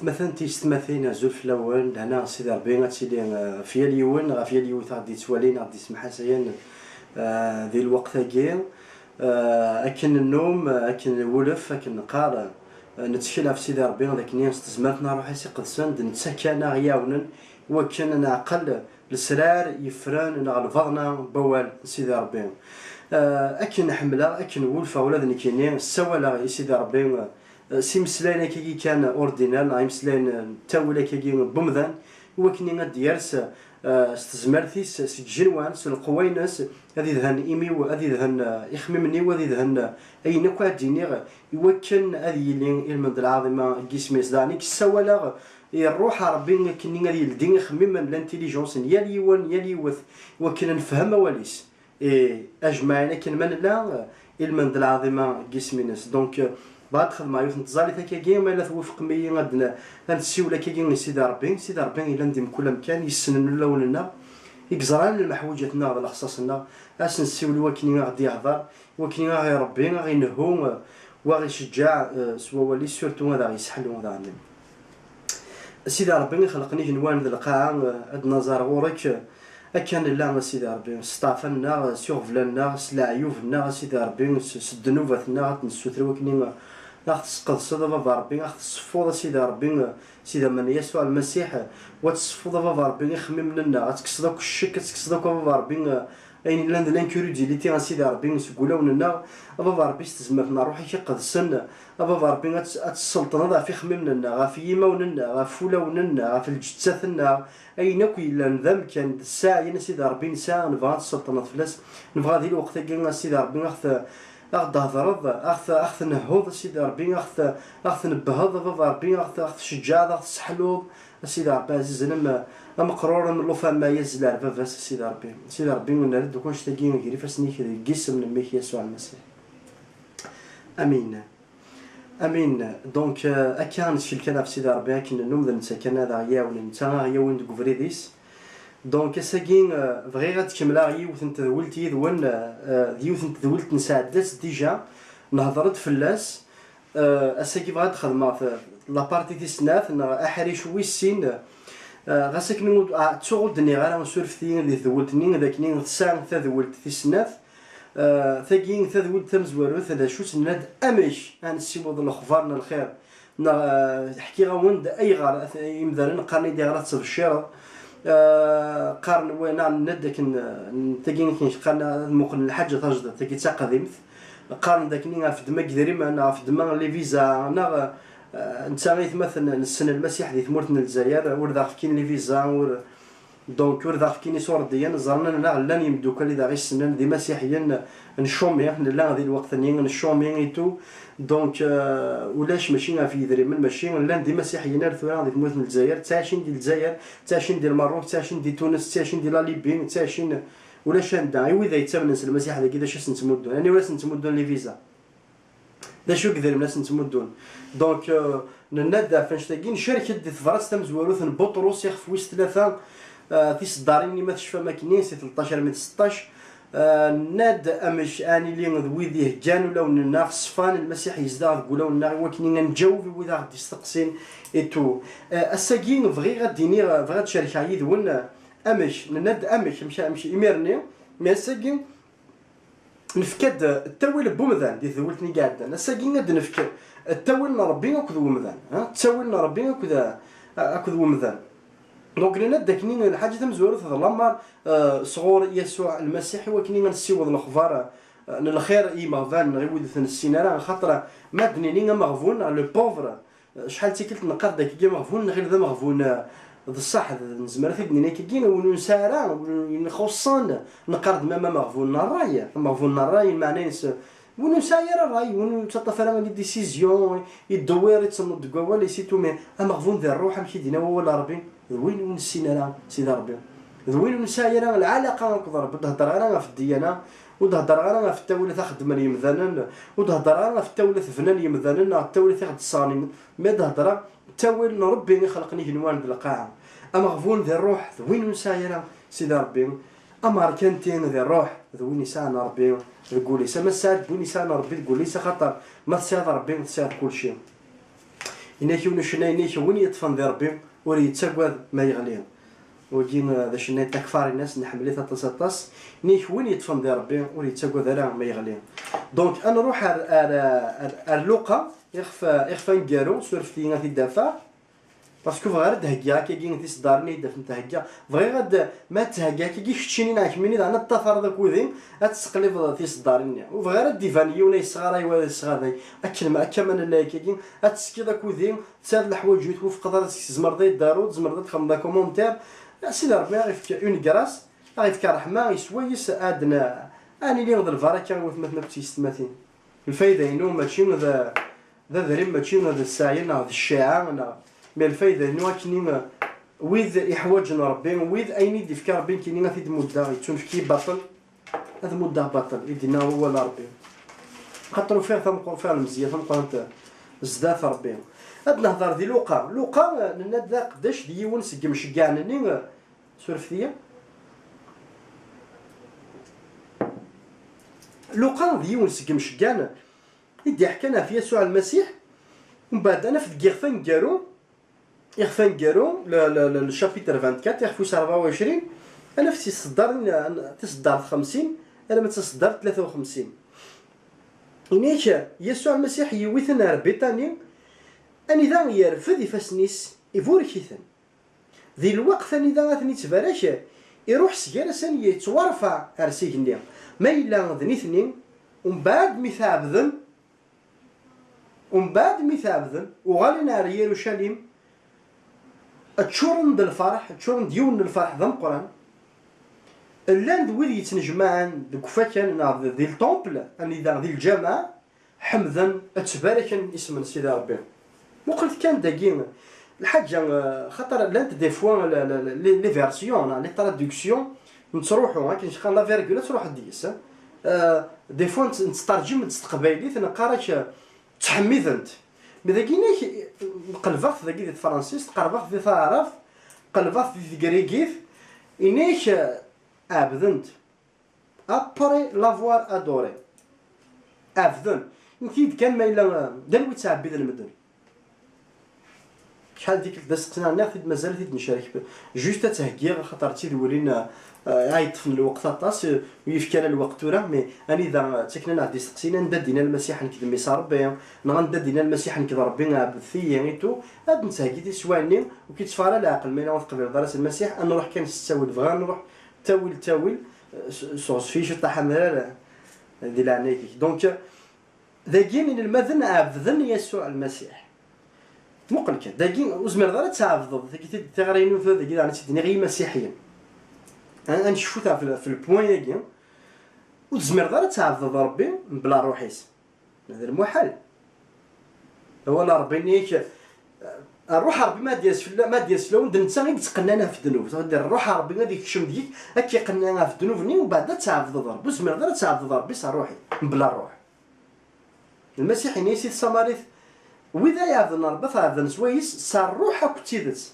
مثلا تيستماثين زوج الاول هنا سيدي ربي غتسيدي في اليوم غا في اليوم غادي توالين غادي تسمح سيان ذي الوقت كي اكن النوم اكن الولف اكن نقار نتشكل في سيدي ربي ذاك نيا استزمرتنا روحي سي قدسان نتسكن غياونا وكان نعقل السرار يفران نغلفضنا بوال سيدي ربي اكن حمله اكن ولفه ولاد كيني سوالا سيدي ربي سي مسلاين كي كان اوردينال اي مسلاين تاولا كي بمذان وكني غديرس استزمرتيس سجنوان القوينس هذه ذهن ايمي وهذه ذهن يخممني وهذه ذهن اي نكوا ديني يوكن هذه اللي المد العظيمه جسمي زانيك سوالا الروح ربي كني غادي يلدين يخمم الانتيليجونس يا ليون يا ليوث وكنا نفهم واليس اجمعنا كن من لا المد العظيمه جسمي ناس دونك بعد خدمه يوث نتزالي تاكي ما لا توافق مي غادنا غنسيو لك كي سيدي ربي الا نديم كل مكان يسنن لوننا يكزران المحوجاتنا على خصاصنا اش نسيو لوكني غادي يهضر وكني غا ربي غا ينهو وغا يشجع سوا ولي سورتو هذا يسحل وهذا عندنا سيدي ربي خلقني جنوان ذا القاعه عندنا زارغورك اكان لا سيدي ربي ستافنا سيغفلنا سلاعيوفنا سيدي ربي سدنوفتنا نسوتر وكني ناخذ بابا ربي ناخذ الصفوض سيدي ربي سيدي من يسوع المسيح وتصفوض بابا ربي يخمم لنا غتكسدوك الشك تكسدوك بابا ربي اين لانكوريديليتي سيدي ربي نقولوا لنا بابا ربي استزمرنا روحي كيقدسن بابا ربي غتسلطنا في خممنا غا في يماوننا غا فولاوننا غا في الجثثنا اين كاين نذم كان الساعه سيدي ربي نساء نبغى السلطنه فلاس نبغى ذي الوقت كي سيدي ربي ناخذ هضرض اخذ نهوض سيدي ربي اخذ نبهض بابا ربي اخذ شجاع اخذ سحلوب سيدي ربي عزيز انا مقرور من لوفا ما يزل بابا سيدي ربي نرد كونش تاكي غير فاسني كيس من ميك يسوع المسيح امين دونك اكان شي الكلام في سيدي ربي اكن النوم ذا نسكن هذا يا ولا نتا يا وين دكفريديس دونك ساكين فغي غتكملا يوث انت ولتي ذون يوث انت ولت نساعدات ديجا نهضرت فلاس اساكي بغات خدمه في لابارتي دي سناف احري شوي السين غاساكن تسوغدني غير نسولفتي اللي ذولتني ذاكني ساعه ذولت في سناف ثاكين ذولت تمزوالو ثلاث شو سناد امش نسيبو الاخبار الخير نحكي غوند اي غار مثلا قرني دي غلط في الشارع قارن وين ندك تاكين قارن مقن الحاجه تجد تاكي تقدمت قارن داكني في دماغ دريم انا في دماغ لي فيزا انا نتا مثلا السنه المسيح دي ثمورتنا الجزائر وردا كاين لي فيزا دونك وردا كاين صور ديال زرنا لا لان يمدوك اللي دا غير السنه دي مسيحيين نشومي لا هذه الوقت نين نشومي تو دونك ولاش ماشي في دريم ماشي لا دي مسيحيين رثوا غادي تموت من الجزائر تاشين ديال الجزائر تاشين ديال المغرب تاشين ديال تونس تاشين ديال ليبيا تاشين ولاش ندا ايوا يتمنى المسيح هذا كذا شاش نتمدون يعني ولا نتمدون لي فيزا دا شو كذا الناس نتمدون دونك ننادى فاش تاكين شركه دي فراس تمزوالوث بطرس يخف وسط ثلاثه تيصدارين ما تشفى ما كاينين سي 13 من 16 ناد امش اني لي ذويديه جان ولا النار صفان المسيح يزداد قولوا لنا وكني نجاوب وذا غادي يستقسين ايتو الساكين فغي غاديني فغاد شركه يذون امش ناد امش مشى يمرني مي الساكين نفكد التاويل بومذان دي ذولتني قاعد الساكين غاد نفكد التاويل ربي اكذ ومذان التاويل ربي اكذ ومذان دونك لنا داكني الحاجه تمزورو تظلم صغور يسوع المسيح وكني غنسيوض الاخبار الخير ايما فان غيولد السينارا خاطر ما دنيني مغفون لو بوفر شحال تيكلت نقاد داك كي مغفون غير ذا مغفون الصح نزمر في دنيا كي ونسارا نخصن نقرد ما مغفون الراي مغفون الراي معناه ونساير الراي ونتطفى على لي ديسيزيون يدوير يتصنت كوا سي تو مي مغفون ذا الروح ماشي دينا ولا ربي وين ونسينا سيدي ربي وين ونساير العلاقه نقدر تهضر غير في الديانه وتهضر غير في التوليث خدم يمذنن وتهضر غير في التوليث فنان يمذنن التوليث ياخد الصاني ما تهضر التاويل ربي خلقني جنوان بالقاعه اما غفون ذي الروح وين ونساير سيدي ربي اما كانتين ذي الروح وين يسانا ربي تقول لي سما ساد وين يسانا ربي تقول لي خاطر ما تساعد ربي تساعد كل شيء إنك ونشنا إنك وين يطفن ذي ربي ولي يتسقى ما يغلي وجين ذا شنا تكفار الناس نحملي تطاس إنك وين يطفن ذي ربي ولي يتسقى ذا ما يغلي دونك أنا نروح على لوقا يخفى نجارو سورفتي غادي دافع باسكو فغير تهكا كي تصدرني داف نتهكا بغي غاد ما تهكا كي شتيني ناك مني انا الطفر داك وذين تسقلب تصدرني وفغير ديفاني ولا صغار ولا صغار اكلمه كمان لا كي تسكي داك وذين تساد الحوايج توفق دار زمرضي دارو زمرضي تخم دا كومونتير سيدي ربي غيفك اون كراس غيفك رحمه يسويس ادنا اني لي نضرب الفركه وثمثنا بتيستماتين الفايده انه ماشي ذا ذريم ماشي هذا السعي هذا الشاعة من الفايدة إنه كني ويد يحوجنا ربي ويد أين يدي فكر ربي كني غادي مدة يتون فكي باطل هذا مدة باطل يدينا هو ربي خاطر فيها ثم فيها المزية ثم قرنت زدات ربي هاد نهضر دي لوقا لنا قداش ديون سقم شقانني سورفتية لوقا ديون سقم شقان يدي حكينا في يسوع المسيح ومن بعد انا في غيرفان كارو يغفان كارو الشابيتر 24 يغفوس 24 انا في تصدر 50 انا ما تصدر 53 إنيك يسوع المسيح يوثنا ربيتاني اني ذا يرفض يفسنيس يفوركيثن ذي الوقت اني ذا غاثني تبارك يروح سجالسا يتورفع ارسيكني ما إلا ذنيثني ومن بعد مثابذن وغالي نار يروشاليم تشورن الفرح تشورن ديون الفرح ذا القران اللاند ويلي يتنجمعن دكفاكن ذي الطومبل اني ذا ذي الجامعه حمدا تبارك اسم سيدي ربي وقلت كان داكين الحاجه خاطر لاند دي فوا لي فيرسيون لي تراديكسيون نتروحوا كاين شحال لا فيرغول تروح ديس دي فوا نترجم تستقبايلي تنقراش تحميذنت مذاكيناك قلبات ذاكي ديال الفرنسيس قلبات ديال العرب قلبات ديال الكريكيف إناش أبذنت أبري لافوار أدوري أبذن نكيد كان ما إلا دلوي تعبيد المدن شحال ديك داستنا ناخذ مازال تيد نشارك جوست تهكير خاطر تيدولين عيطفن الوقت طاس ويفكر الوقت وراه مي اني اذا تكنا نعدي سقسينا نددينا المسيح نكذب ميسا ربي نددينا المسيح نكذب ربي عبثي نيتو هاد نتهكي سواني وكيتفارى العقل ما نوثق في درس المسيح انا نروح كان نستاول بغا نروح تاويل صوص فيش طاح ديال عينيك دونك ذاكين المذن عبذن يسوع المسيح مقلك داكين وزمر دار تعبد ذاك تغرينو في ذاك يعني تدني غير مسيحيين انا نشوفها في البوين ياكي وتزمر دار تعبد ربي بلا روحيس هذا المحال هو لا ربي نيك الروح ربي ما ديالش لو نتا غير تقنانا في الذنوب تقدر الروح ربي غادي يكشم ديك هكا يقنانا في الذنوب ومن بعد تعبد ربي وزمر دار تعبد ربي صار روحي بلا روح المسيح نيسي السماريث وإذا يعذن ربي فعذن سويس صار روحك تيدت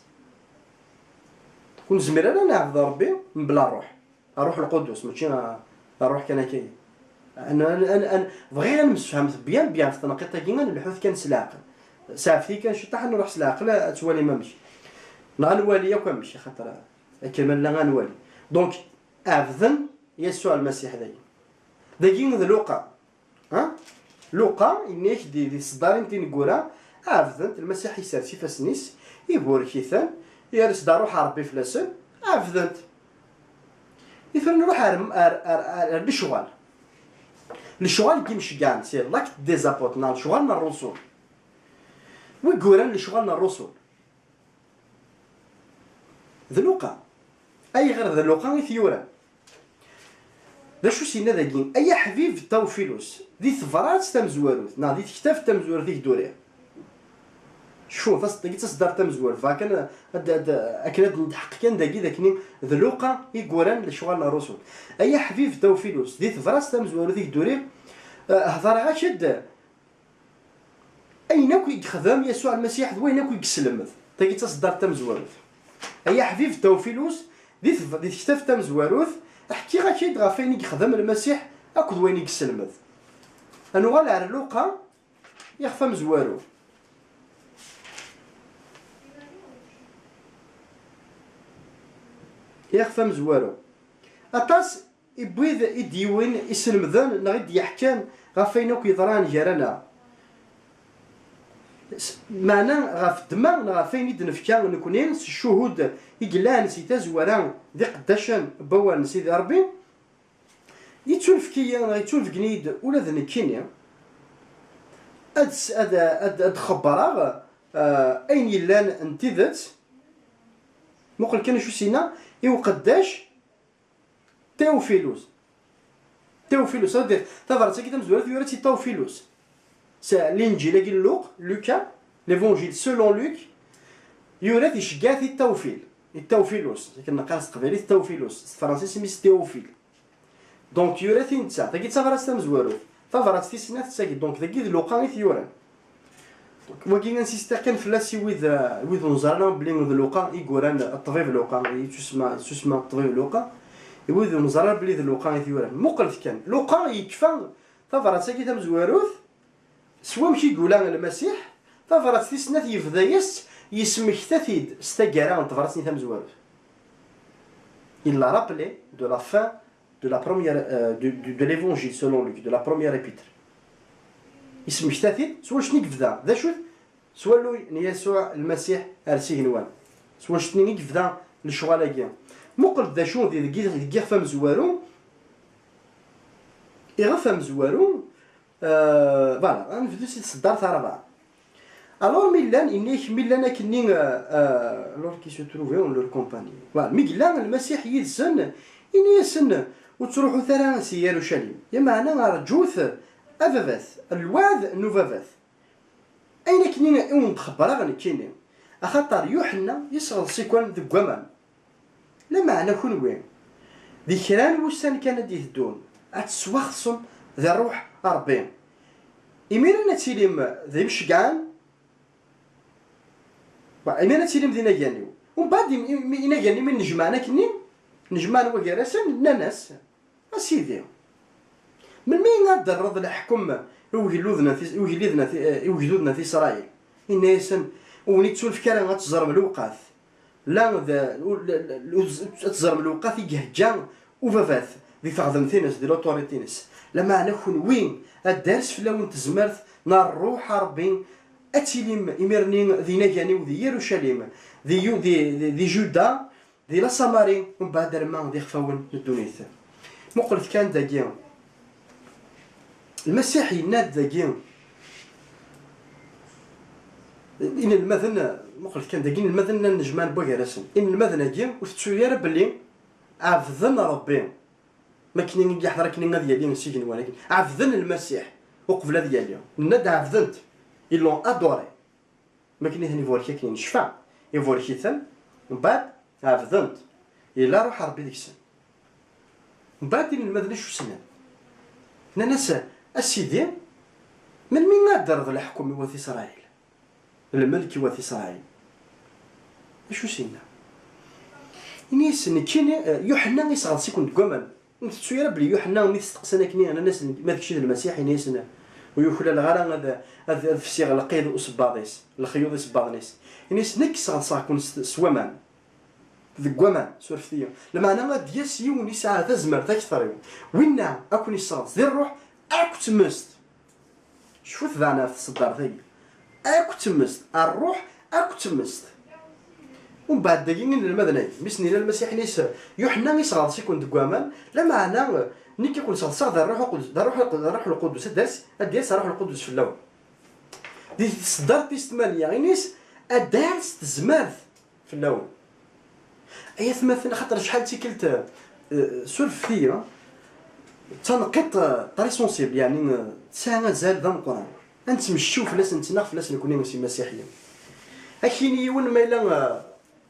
كون زمير انا نعبد ربي بلا روح القدس ماشي الروح كان كاين انا بغينا نفهم بيان في التنقيط كيما البحوث كان سلاقل سافي كان شي طاح نروح سلاقل توالي ما مشي غنوالي ياك مشي خاطر كما لا غنوالي دونك اذن يسوع المسيح داكين ذا لوقا لوقا إنيك دي صدارين تنقورا عافذنت المسيح يسارسي فاسنيس يبوركيثان يارس دارو ربي فلاسن عافذنت يفرن نروح للشغال كيمشي كاع سي لاك ديزابوت نال شغالنا الرسول ويقولن لشغالنا الرسول ذلوقا اي غير ذلوقا يثيورا ذا شو سينا ذاكين اي حبيب توفيلوس ذي ثفرات تمزواروث ذي كتاف تمزوار ذيك دوريا شوف اصدقي تصدر تمزوار فكان اكناد نتحقق كان داكي ذاكني ذلوقا يقولن لشغالنا الرسول اي حبيب توفيلوس ذي ثفرات تمزوار ذيك دوريا هضر غاشد ايناكو يخدم يسوع المسيح ويناكو يسلم تاكي تصدر تمزواروث اي حبيب توفيلوس ذي كتاف تمزواروث احكي غاشي دغا فين يخدم المسيح اكد وين يسلم انو غالع لوقا يخفى مزوارو يخفى مزوارو أطاس يبويد يديوين يسلمذان نغيد يحكام غفينوك يضران جارنا معنى غف الدماغ غفين يد نفكا نكونين الشهود يقلان سيتا زواران ذي قداشان بوان سيدي ربي يتولفكيا يتولفكنيد ولا ذا نكينيا اد خبراغ اين يلان انتذت مقل كان شو سينا ايو قداش تيوفيلوس هادي تفرت كي تمزوره ثيورتي تيوفيلوس سا الانجيل كي لوكا ليفونجيل سولون لوك يورث يشكاث التوفيلوس كنا قاص قبيلي التوفيلوس الفرنسي سميت تيوفيل دونك يورث انت تاكي تفرت تمزوره ففرت في سنه تساكي دونك ذاكي لوقا ثيوران وكي نسيستا كان فلاسي ويذ نزرنا بلي لوقا يقولان الطبيب لوقا تسمى الطبيب لوقا ويذ نزرنا بلي لوقا ثيوران مقلت كان لوقا يكفى ففرت ساكي تمزوروث سوا مشي يقولان المسيح ففرت في سنه يفدايس يسمكتثيد ستاكارا تفرتني تمزوروث il l'a rappelé de la fin de la première de l'évangile selon Luc de la première épître يسمكتثيد سوا شني كفدا ذا شو سوا لو يسوع المسيح ارسيه نوان سوا شني كفدا للشغالاكيا مقل ذا شو ذي فام زوارو يغفام زوارو فوالا غنبداو سي الصدار تاع ربعه الور ميلان انيك ميلان كني لور كي سو تروفي اون لور كومباني فوالا ميلان المسيح يدسن اني يسن وتروحوا ثرا سي يروشليم يا معنى رجوث افافاث الواد نوفافاث اين كني اون تخبر غني كيني اخاطر يوحنا يصغر سيكون ذو كمان لا معنى كون وين ذي كران وسان كان يهدون اتسوخصم ذا الروح ربي إمينا تيليم ذي مشقان إمينا تيليم ذي نجانيو ومن بعد نجاني من نجمانا كنين نجمان وكراسن ناس أسيدي من مين نقدر رض الحكم يوجدودنا في إسرائيل الناس ونيتسول في كلام تزرم الوقاث لا تزرم الوقاث يجهجان وفافاث ذي فغذم ثينس ذي لوتوريتينس لما نكون وين الدرس في لون تزمرت نار روح ربي اتيليم اميرنين ذي نجاني وذي يروشليم ذي جودا ذي لا ساماري ومن بعد رمان ذي خفاون الدنيا مقلت كان داكيا المسيحي ناد داكيا إن المذن مقلت كان داكيا المذن النجمان بوكراسن إن المذن داكيا وتسويا بلي عفذن ربي ما كاين يحضر كاين ديالي نسيجن ولكن عفذن المسيح وقبل ديالي ند عفذنت يلون ادوري ما كاين هني فوركي كاين شفا يفوركي ثم من بعد عفذنت الا روح ربي ديك السنه من بعد المدن شو سنه ناس اسيدي من مين نقدر الحكم وثي اسرائيل الملك وثي اسرائيل شو سنه نيس كاين يوحنا يصغر سيكون كمان نتسوير بلي يوحنا ملي تستقسنا كني انا ناس ما داكشي المسيحي نيسنا ويوخلا الغرا هذا الفسيغ القيد وصباضيس الخيوط صباضنيس نيس نكس غنصاكون سوامان ذكوامان سورفتيا لما انا دياس يوني ساعه تزمر تكثر وينا اكون يصاد دير الروح اكو تمست شوف ذانا في الصدار ذي اكو تمست الروح اكو تمست ومن بعد داكين المدني مسني المسيح نيس يوحنا يصغر سيكون دكوامان لما انا ني كيكون صغر ذا الروح القدس ذا الروح القدس دارس الروح القدس في اللون دي تصدر تيستماليا غينيس ادارس تزمارث في اللون اي مثلا خاطر شحال تيكلت سولف فيا تنقيط طري سونسيبل يعني ساعه زاد ذا القران انت مشيو فلاس نتنا فلاس نكوني مسي مسيحيين اكيني ون ما الا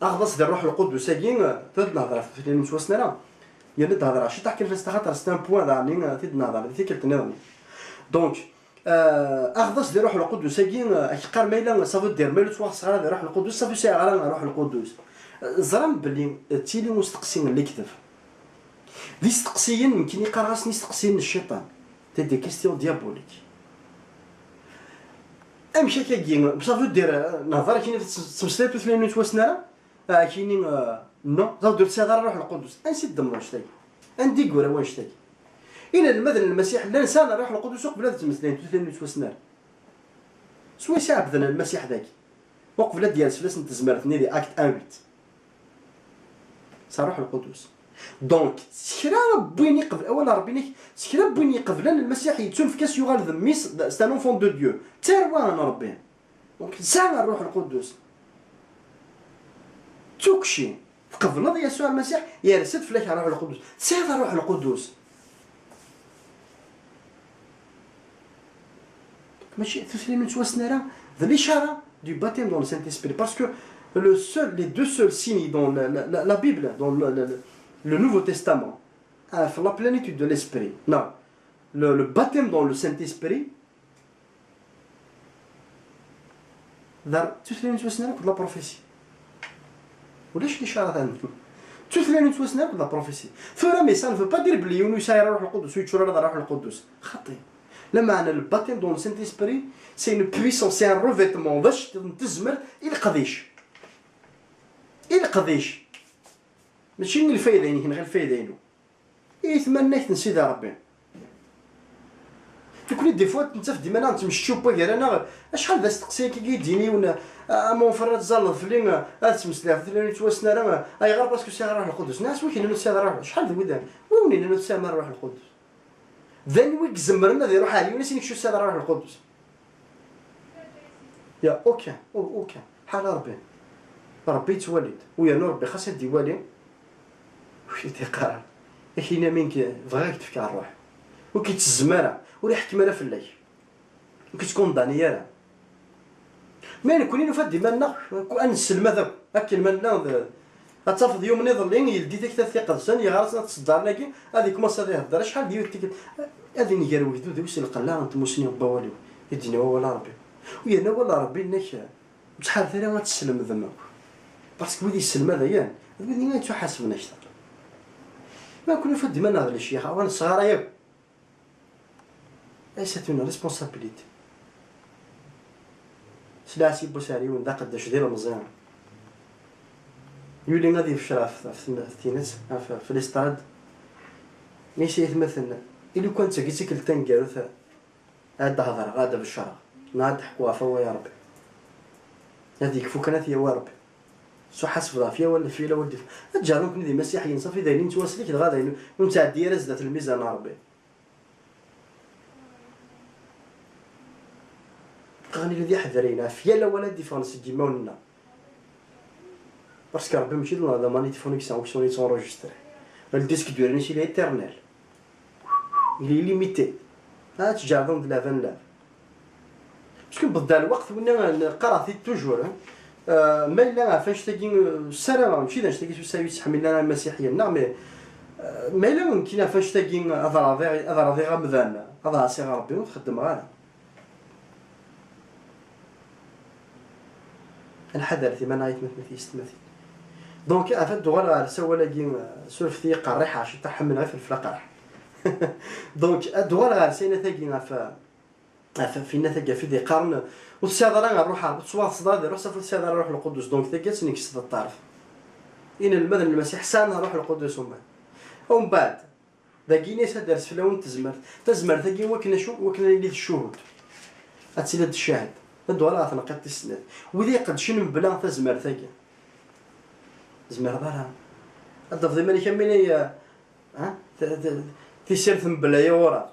اغضص ديال الروح القدس كاين تد نهضر في المتوسنا لا يا نهضر شي تحكي في خاطر سي ان بوين داني تد نهضر في كلت نظام دونك اغضص ديال الروح القدس كاين قال ما الا صافو دير مالو تواخ صغار ديال الروح القدس صافو ساعه على الروح القدس زرم بلي تيلي مستقسين اللي كذب دي استقسيين يمكن يقرا راسني استقسيين الشيطان تي دي كيستيون ديابوليك امشي كاين صافو دير نهضر كاين تمسلات 8 توسنا كاينين نو زود سيدنا الروح القدس انسي الدم شتاي عندي قرا واش تاي الى المثل المسيح الانسان الروح القدس قبل تمثلين تثلين توسنار سوي ساعه بدنا المسيح ذاك وقبل ديال فلاس نتزمرتني لي اكت 1 صراحه القدس دونك سكرا بويني قبل اولا ربي سكرا بويني قبل المسيح يتون في كاس يغال ذميس سان اونفون دو ديو تاروان ربي دونك ساعه الروح القدس توكشي قبل نض يسوع المسيح يرسد فلاك على الروح القدس ساعه الروح القدس ماشي تسليم نتوسنا راه ذا l'ishara du baptême dans le Saint-Esprit parce que les deux seuls signes dans la Bible dans le Nouveau Testament la plénitude de l'Esprit non le baptême dans le Saint-Esprit دار تسليم نتوسنا راه la prophétie ولاش الاشاره عندكم تسليم نتوسنا راه la prophétie فورا مي ça ne veut pas dire بلي يونس يرى الروح القدس ويتشرى الروح القدس خطي لما أنا le baptême dans le Saint-Esprit c'est une puissance c'est un revêtement باش تزمر إلى قضيش ماشي من الفايدين هنا غير الفايدينو يتمنى نسيد ربي تكون دي فوا تنتف ديما انا نتمشيو باكير انا شحال باش تقسي كي يديني ونا مون فرات زال فلين تمسلا فلين توسنا راه اي غير باسكو سي روح القدس ناس وكاين نسي روح شحال ذوي وين نسي روح القدس ذن ويك زمرنا ذي روح علي ونسي نكشو سي روح القدس يا اوكي حال ربي تولد ويا نور ربي خاص يدي والي وشي تيقرا كاينه من بغاك تفكر الروح وكيتزمر ولا حكمه في الليل وكتكون دانيالا ما نكونين فاد ديما نسلم هذاك هكا المنا غتفض يوم نظلين يلدي ديك الثقه سن يغارسنا تصدر لكن هذيك كوماس هذه يهضر شحال ديال تيك هذه نيجر وجدو دوسي القلا انت موسني وبوالي يدينا هو ولا ربي ويا انا ولا ربي انك شحال ثاني ما تسلم ذمك باسكو ودي السلم هذا يان ودي ما تحاسبنا اشتر ما كنا فد ديما نهضر الشيخ وانا صغار ياك اي سيت اون ريسبونسابيلتي سلاسي بوساري وندا قداش دير مزيان يولي غادي في الشراف في التينس في الاستاد ماشي يتمثل إلا كنت قلت لك تنقالو هاد هضر غادا بالشرع ناد حكوا فوا يا ربي هذيك فوكنات يا ربي سو حسب رافيا ولا فيلا ولدي تجارون كني دي مسيحيين صافي دايرين تواسلك غادا ومتعديه رزدات الميزان ربي غني الذي حذرينا فيلا ولا ديفونس كيما ولنا باسكو ربي ماشي لا مانيفونيكسيون كسون يتونجستري الديسك دو ماشي لي ايترنال il est limité تجارهم د لافان لاف باسكو بدا الوقت ونا قراتي توجور ما الا فاش تاكي السلام ماشي داش تاكي تساوي تحمل لنا المسيحيه نعم ما الا ممكن فاش تاكي اضرافي غمذان هذا سي ربي وتخدم غانا الحذر ثمن عيط مثل يستمثل دونك افاد دوغال سوا لاكي سولفتي قريحه شي تحمل غير في الفلاقه دونك الدوار غارسينا ثاقينا فينا ثاقا في ذي قرن والسيادة نروح تصوات صداد روح سافر السيادة نروح للقدس دونك ثاقا سنيك سد الطرف إن المدن المسيح سان نروح للقدس ومن بعد ذاكي ناس درس في لون تزمر ثاقي وكنا اللي الشهود أتسيلد الشاهد الدوار غاثنا قد السناد وذي قد شنو بلا تزمر ثاقي زمر دارها الضف ذي مالي كميني ها تيسير ثم بلايا ورا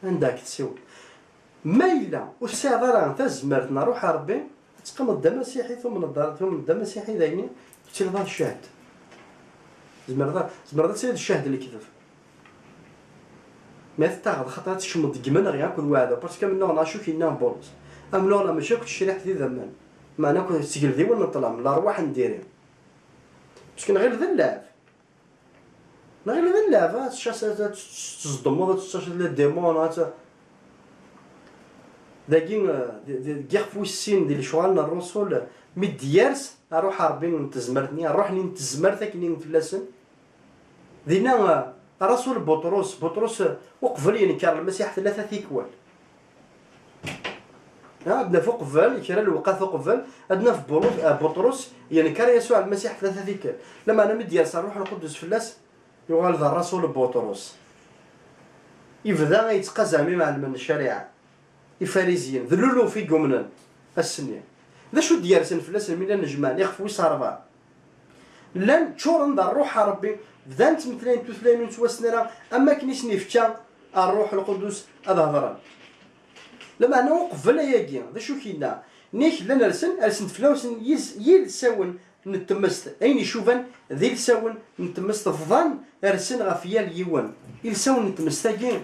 عندك تسوي مايلة والساعة راه تزمرت نروح ربي تقام الدم مسيحي ثم الدم مسيحي دايني تصير هذا الشاهد زمر تصير الشاهد اللي كذب ما تتاخذ خطرات تشمط كيما غير كل واحد باسكو من نوع نشوف كاين بولس ام نوع ماشي كنت شريحه ديال زمان ما انا كنت تسجل ذي ولا نطلع من الارواح نديرها باش كان غير ذلاف ما غير ذلاف تصدم ولا تستشهد الديمون هذا داكين في السين ديال شوالنا الرسول مديارس اروح حربين ونتزمرتني اروح نتزمرتك ني نفلسن دينا رسول بطرس وقف لي كان المسيح 3 ثيكوال عندنا فوق قبل كرا الوقات فوق قبل عندنا في بطرس يعني كان يسوع المسيح في ثلاثة ذيك لما أنا مدي يسار روح القدس في الناس يقال ذا الرسول بطرس يبدا يتقزمي مع من الشريعة الفاريزيين ذلولو في قمنا السنين ذا شو ديارسن في الناس من النجمان يخفوا صارفا لان تشورن ذا الروح ربي بدانت مثلين تثلين توسنرا أما كنيش نفتشا الروح القدس هذا هضران لما أنا وقفنا ياكي ذا شو كينا نيك لنا أرسن فلوسن يلساون نتمست أين يشوفن ذي لساون نتمست فضان أرسن غفيال يوان يلساون نتمست كين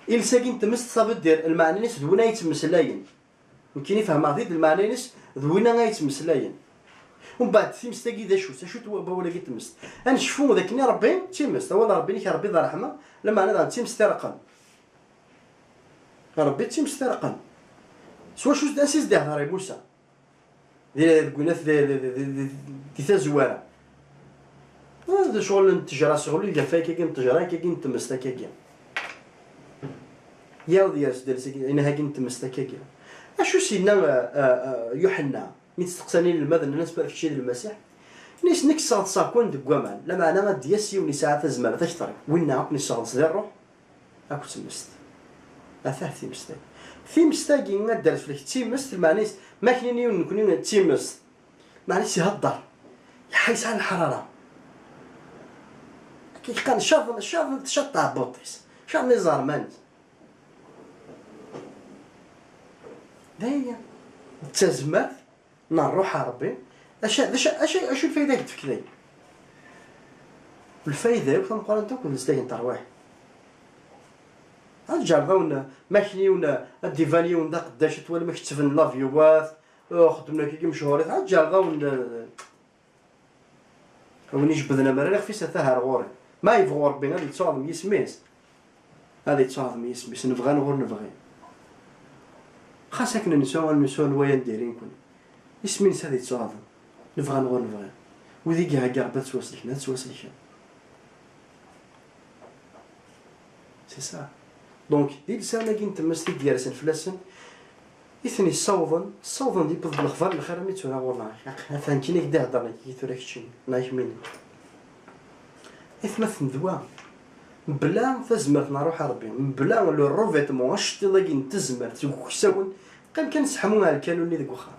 يلساكين نتمست صابدير المعنى ناس ذونا يتمسلاين يمكن يفهم عضيد المعنى ناس ذونا يتمسلاين ومن بعد تيمستاكي ذا شو باولا كي تمست أنشوفو ذاكني ربي تيمست أول ربي نيك ربي ذا رحمة لما أنا ذا تيمست رقم ربي تيمست رقم سوا شو داسيس ده هاري موسى دي قناث دي تزوارة هذا شغل التجارة شغل قال فيك كي التجارة كي نتمستا كي يا ودي ديال سكي انا هاكي نتمستا كي اشو سينا يوحنا مي تستقساني لماذا الناس بقى في شي المسيح نيش نكسر صاكون دكوامان لما انا غادي يسي وني ساعه زمان تشطري وين عاود نشغل صدير روح اكو تمست اثاه تمست في مستاقي ندير فيك تيمست معنيش ما كاينين نكونين تيمست معنيش يهضر يحيس على الحراره كي كان شاف تشطع بوطيس شاف نزار مانت دايا تزمت نروح ربي اش الفايده في كذا الفايده كنقول انت كون نستاهل تروح جربونا ماكينيونا ديفاليون دا قداش توالي ما كتفن لافيوات خدمنا كي مشهورين جربونا وني جبدنا مريخ في سثاهر غوري ما يبغوا ربنا اللي تصاوب يسميس هذه تصاوب يسميس نبغى نغور نبغي خاصك نسوا الوين دايرين كون اسمين هذه تصاوب نبغى نغور نبغي وذي كاع قربت تواسلك سي سا دونك دي لسانا كي نتمس ديك ديالسن فلاسن يثني الصوضن دي بض الخبر الخير مي تورا والله فهمتيني كدا هضرنا كي تورا كتشي نايح مني اثمث ندوا بلا تزمرت نروح ربي بلا لو روفيتمون شتي لاكي نتزمرت وكساون كنسحمو مع الكانون اللي ديك واخا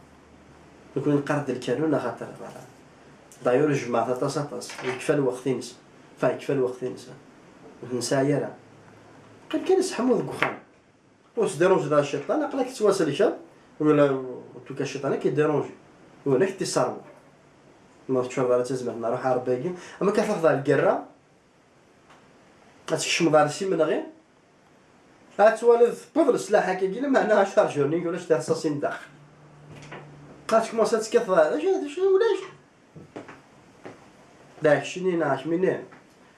نكون نقرد الكانون خاطر دايور الجماعه طاس يكفى الوقت ينسى يكفى الوقت ينسى نسايا راه كان يسحمو ذوك وخا واش ديرونجي دا الشيطان عقلك تواصل شاب ولا توكا الشيطان كيديرونجي ولا كتيصارو ما تشوف على تزمح نروح عرباكي اما كتاخذ على الكره غتكشم دار شي من غير غتوالد بضل السلاح كيجي معناها شارجوني ولا شي رصاصين داخل بقات كومونسا تكثر اش ولاش داك شنين عاش منين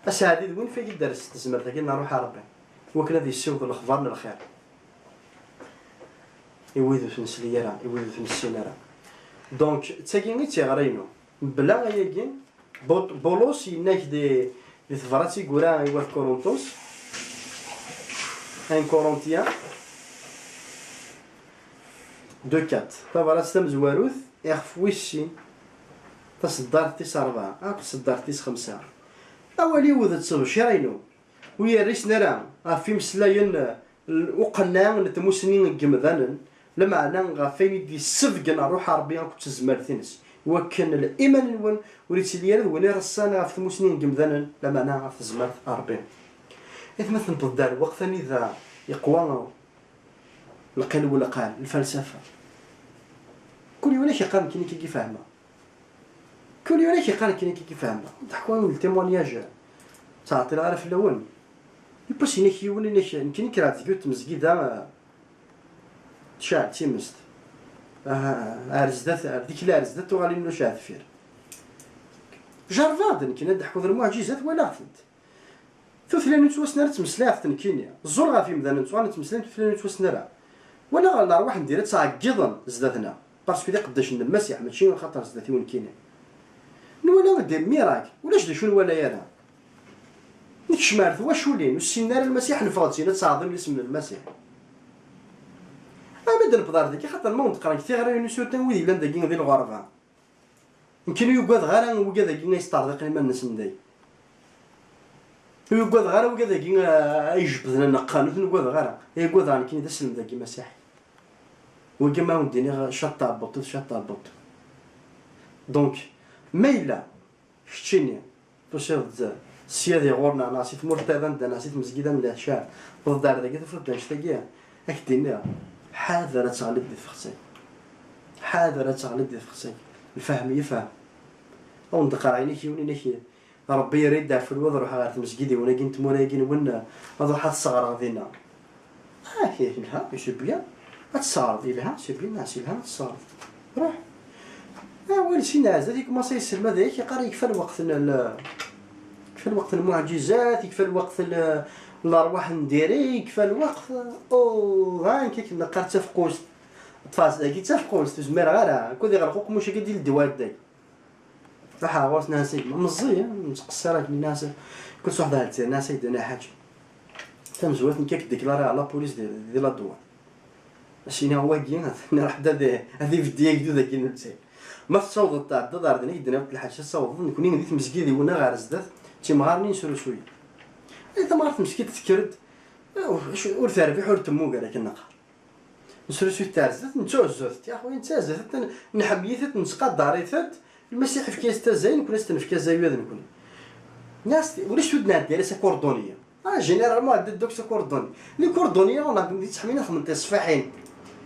اسادي وين فين درس تزمرت كي نروح عربي وكنا ذي السوق الاخبار من الخير يويدو في نسليرا يويدو في السينارا دونك تاكيني تيغرينو بلا غياكين بولوس يناك دي ثفراتي كورا ايوا في كورونتوس ان كورونتيان دو كات طبعا ستم زواروث يخفويشي تصدر تيس 4 تصدر تيس 5 اولي وذا تصو شراينو ويا ريس نرى في مسلاين وقنا نتموسنين الجمذان لما انا غافين دي سفق نروح عربيا كنت زمرتينس وكان الايمان ون وريت ليا وني رسانا في المسنين الجمذان لما انا في زمرت عربيا مثل بالدار وقت ثاني ذا يقوى القلب ولا قال الفلسفه كل يوم يقال كيني كي فاهمه كل يوم يقال كيني كي فاهمه تحكوا من التيمونياج تعطي العرف الاول يبوس هناك يولي هناك يمكن كرات قلت مسجدة شاع تيمست أرزدت ديك لا أرزدت وغالي منو شاع فير جرفاد يمكن نضحكوا ذا المعجزات ولا فهمت ثلاثين نتوسنا تمسلاف تنكينيا الزور غافي مذا نتوان تمسلين ثلاثين نتوسنا ولا غالنا روح ندير تعقضا زداتنا باسكو دي قداش المسيح ماشي خاطر زداتي وين كاينين ولا ندير ميراك ولاش دي شنو ولا يرى نكشمارث واش ولين والسنار المسيح نفاضسين تعظيم الاسم المسيح ولا نبدار ديك خاطر ما نقرا كثير غير نسوتن ويدي بلان داكي غادي الغرفه يمكن يقعد غير وكا داكي يسترزق لما الناس نداي يقعد غير وكا داكي يجبدنا نقانوت نقعد غير يقعد غير كاين تسلم داكي مسيحي وكما وديني شطا بوط شطا بوط دونك ميلا شتيني توصل السيادة غورنا ناسيت مرتضى ندا ناسيت مسجدا من العشاء والدار داكي تفرض نشتاقي اكدينا حاذا لا تغلب دي فخسي حاذا لا تغلب دي فخسي الفهم يفهم او ندقر عينيك ونينك ربي يريد دافع الوضع روح غير المسجد وانا كنت مولاكين ونا هذا حد الصغار غادينا هي لها سي بيان الصغار ديالها سي بيان ناس لها الصغار روح ويلي سي ناس هذيك ما سيسلم هذاك يقرا يكفى الوقت يكفى الوقت المعجزات يكفى الوقت الارواح نديري يكفى الوقت او ها كيك نقرا تفقوس طفاس داكي تفقوس تزمر غير كودي غير خوك مشي كدير الدواء داك فحا واش ناس مزيه متقصرات الناس كل واحد هاد الناس يدنا حاجه تمزوات كيك ديكلاري على بوليس ديال الدواء ماشي هو كاين راح هذه فيديو جديده كاين نتي ما تصوض تاع الدار ديالي يدنا واحد الحاجه تصوض نكون نديت مسكيدي وانا غير زدت تيمغارني نسولو شويه اذا ما عرفت مسكيت تكرد ورثار في حور تمو قال لك النقر نسولو شويه تاع زدت نتوزت يا خويا انت زدت نحميت نسقى داريت المسيح في كاس تاع زين كنا في كاس زايد نكون ناس ولاش ودنا ديالها سا كوردونيه جينيرالمون عند الدوك سا كوردوني لي كوردونيه رانا تحمينا خمنت صفاحين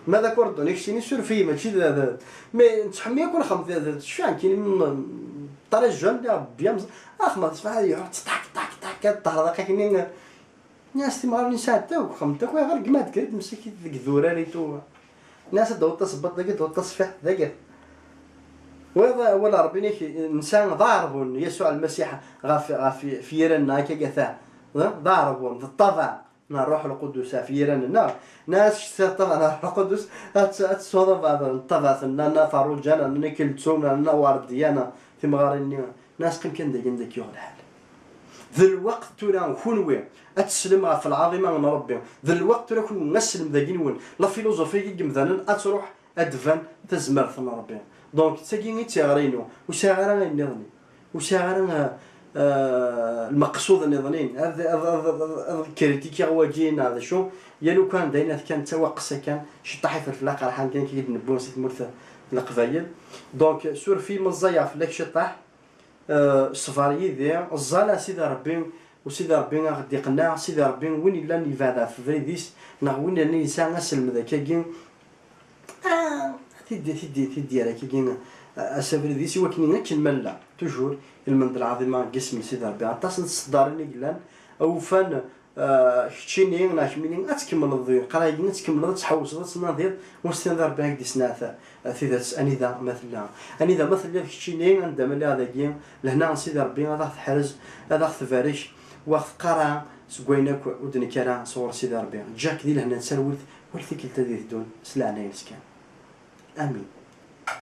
ماذا كوردوني كشتيني سورفي ماشي هذا مي تحميه كون خمت شفان كاين طريق جون بيان اخمر صفاح هذه طاك طاك طاك طهر كاين ناس تيمغار نساتو خمتك غير كما تكريت مسكي ديك الذوراري تو ناس داو تصبط داك داو تصفيح داك ولا ربي انسان ضارب يسوع المسيح غافي في يرنا كيكا ضارب الطبع الروح القدس في يرنا ناس طبعا الروح القدس تصوض بعض الطبع لنا فروجانا نكلتونا لنا وارديانا في مغارين ناس كان داك يوم الحال ذا الوقت ترى كونوي اتسلم في العظيمه من ربي ذا الوقت ترى كون نسلم ذا جنون لا فيلوزوفي مثلا اتروح ادفن تزمر ثم ربي دونك تاكيني تيغرينو وشاغرا النظني وشاغرا المقصود النظنين هذا كريتيكي غواجين هذا شو يالو كان داينا كان توقسه كان شي طاحي في الفلاقه راح كان كيدنبو سيت مرثى القبايل دونك سور في مزيا في لك شي طاح السفاريه ذي الزاله سيدي ربي وسيدي ربي غادي قناع سيدي ربي وين الا نيفادا في فريديس وين الانسان اسلم ذاك كاين تدي راك كاين اسافر ديسي وكني كنمل توجور المند العظيمه قسم سيدي ربي عطاس الصدارني قلان او فان شتيني ناشميني اتكمل الضيق قرايين تكمل تحوس تصنادير واستنذر بهاك دي سناثه في ذات انذا مثلا انذا مثلا شتيني عندما هذا كاين لهنا سيدي ربي هذا تحرز هذا تفارش وقت قرا سكوينك ودني كرا صور سيدي ربي جاك دي لهنا تسولت ولثي كلتا دي دون سلعنا يسكن امين.